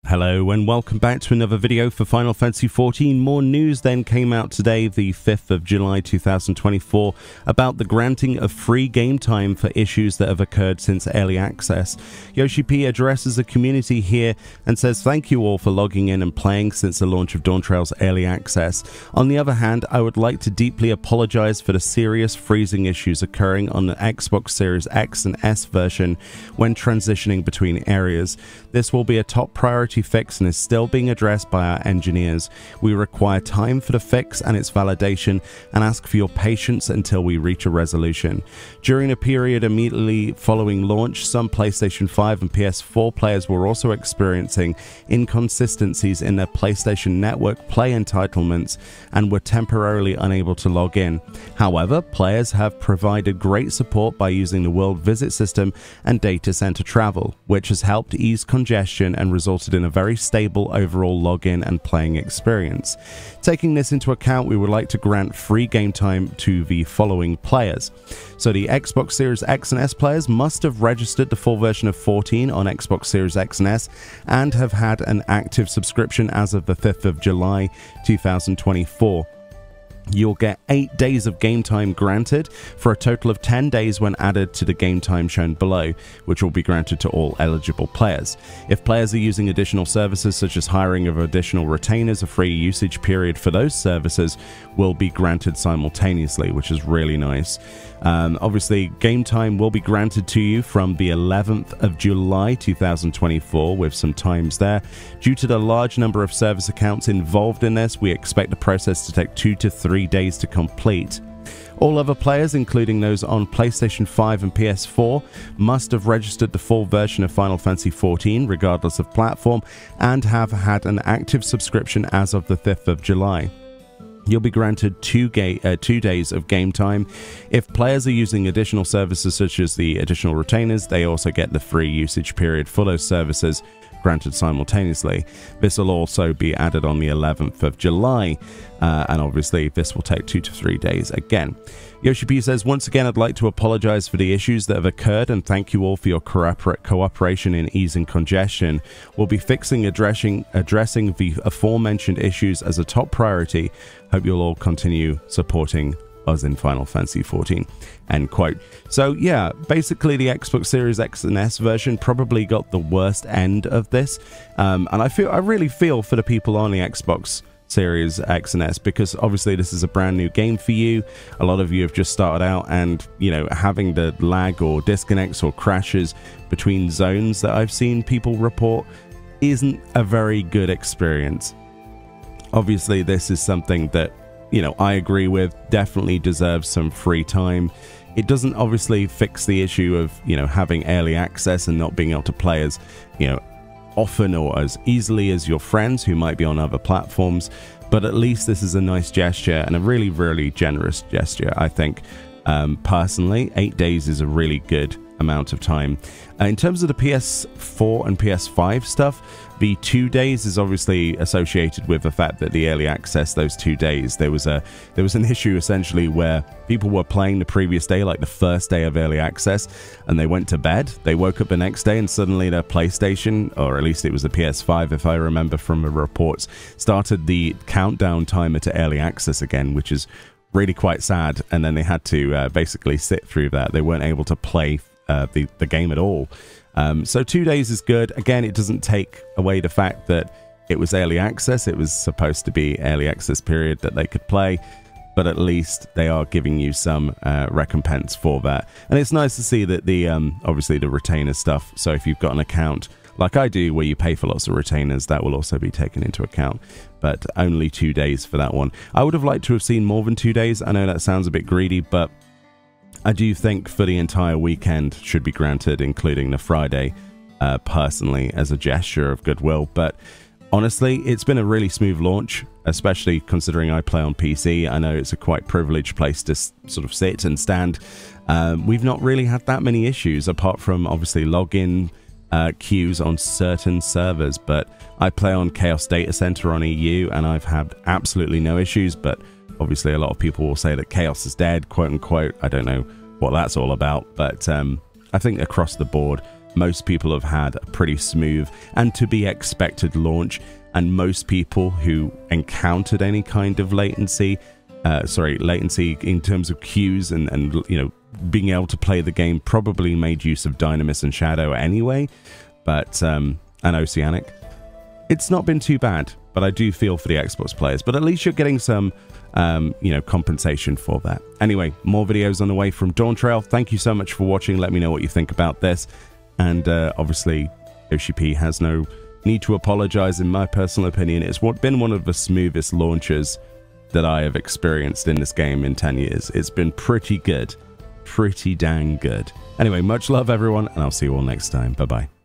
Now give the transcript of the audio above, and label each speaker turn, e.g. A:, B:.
A: Hello and welcome back to another video for Final Fantasy XIV. More news then came out today, the 5th of July 2024, about the granting of free game time for issues that have occurred since early access. Yoshi P addresses the community here and says thank you all for logging in and playing since the launch of Dawntrail's early access. On the other hand, I would like to deeply apologize for the serious freezing issues occurring on the Xbox Series X and S version when transitioning between areas. This will be a top priority fix and is still being addressed by our engineers. We require time for the fix and its validation and ask for your patience until we reach a resolution. During a period immediately following launch, some PlayStation 5 and PS4 players were also experiencing inconsistencies in their PlayStation Network play entitlements and were temporarily unable to log in. However, players have provided great support by using the World Visit system and data center travel, which has helped ease congestion and resulted in a very stable overall login and playing experience. Taking this into account, we would like to grant free game time to the following players. So the Xbox Series X and S players must have registered the full version of 14 on Xbox Series X and S and have had an active subscription as of the 5th of July 2024. You'll get 8 days of game time granted for a total of 10 days when added to the game time shown below, which will be granted to all eligible players. If players are using additional services such as hiring of additional retainers, a free usage period for those services will be granted simultaneously, which is really nice. Obviously, game time will be granted to you from the 11th of July 2024 with some times there. Due to the large number of service accounts involved in this, we expect the process to take 2 to 3 days to complete. All other players, including those on PlayStation 5 and PS4, must have registered the full version of Final Fantasy XIV regardless of platform and have had an active subscription as of the 5th of July. You'll be granted 2 days of game time. If players are using additional services such as the additional retainers, they also get the free usage period for those services granted simultaneously. This will also be added on the 11th of July, and obviously this will take 2 to 3 days again. Yoshi P says, once again, I'd like to apologize for the issues that have occurred and thank you all for your cooperation in easing congestion. We'll be addressing the aforementioned issues as a top priority. Hope you'll all continue supporting us in Final Fantasy XIV, end quote. So yeah, basically the Xbox Series X and S version probably got the worst end of this, and I really feel for the people on the Xbox Series X and S, because obviously this is a brand new game for you. A lot of you have just started out, and you know, having the lag or disconnects or crashes between zones that I've seen people report isn't a very good experience. Obviously this is something that, you know, I agree with, definitely deserves some free time. It doesn't obviously fix the issue of, you know, having early access and not being able to play as, you know, often or as easily as your friends who might be on other platforms, but at least this is a nice gesture and a really, really generous gesture, I think. Personally, 8 days is a really good amount of time. In terms of the PS4 and PS5 stuff, the 2 days is obviously associated with the fact that the early access, those 2 days, there was an issue essentially where people were playing the previous day, like the first day of early access, and they went to bed. They woke up the next day and suddenly their PlayStation, or at least it was the PS5 if I remember from the reports, started the countdown timer to early access again, which is really quite sad. And then they had to basically sit through that. They weren't able to play the game at all. So 2 days is good. Again, it doesn't take away the fact that it was early access. It was supposed to be early access period that they could play, but at least they are giving you some recompense for that. And it's nice to see that the obviously the retainer stuff, so if you've got an account like I do where you pay for lots of retainers, that will also be taken into account, but only 2 days for that one. I would have liked to have seen more than 2 days. I know that sounds a bit greedy, but I do think for the entire weekend should be granted, including the Friday, personally, as a gesture of goodwill. But honestly, it's been a really smooth launch, especially considering I play on PC. I know it's a quite privileged place to sort of sit and stand. We've not really had that many issues, apart from obviously login queues on certain servers, but I play on Chaos Data Center on EU and I've had absolutely no issues. But obviously a lot of people will say that Chaos is dead, quote unquote. I don't know what that's all about, but I think across the board most people have had a pretty smooth and to be expected launch, and most people who encountered any kind of latency in terms of queues and you know, being able to play the game probably made use of Dynamis and Shadow anyway, but and Oceanic. It's not been too bad, but I do feel for the Xbox players, but at least you're getting some you know, compensation for that. Anyway, more videos on the way from Dawntrail. Thank you so much for watching. Let me know what you think about this. And obviously, Yoshi P has no need to apologize. In my personal opinion, it's been one of the smoothest launches that I have experienced in this game in 10 years. It's been pretty good. Pretty dang good. Anyway, much love, everyone, and I'll see you all next time. Bye-bye.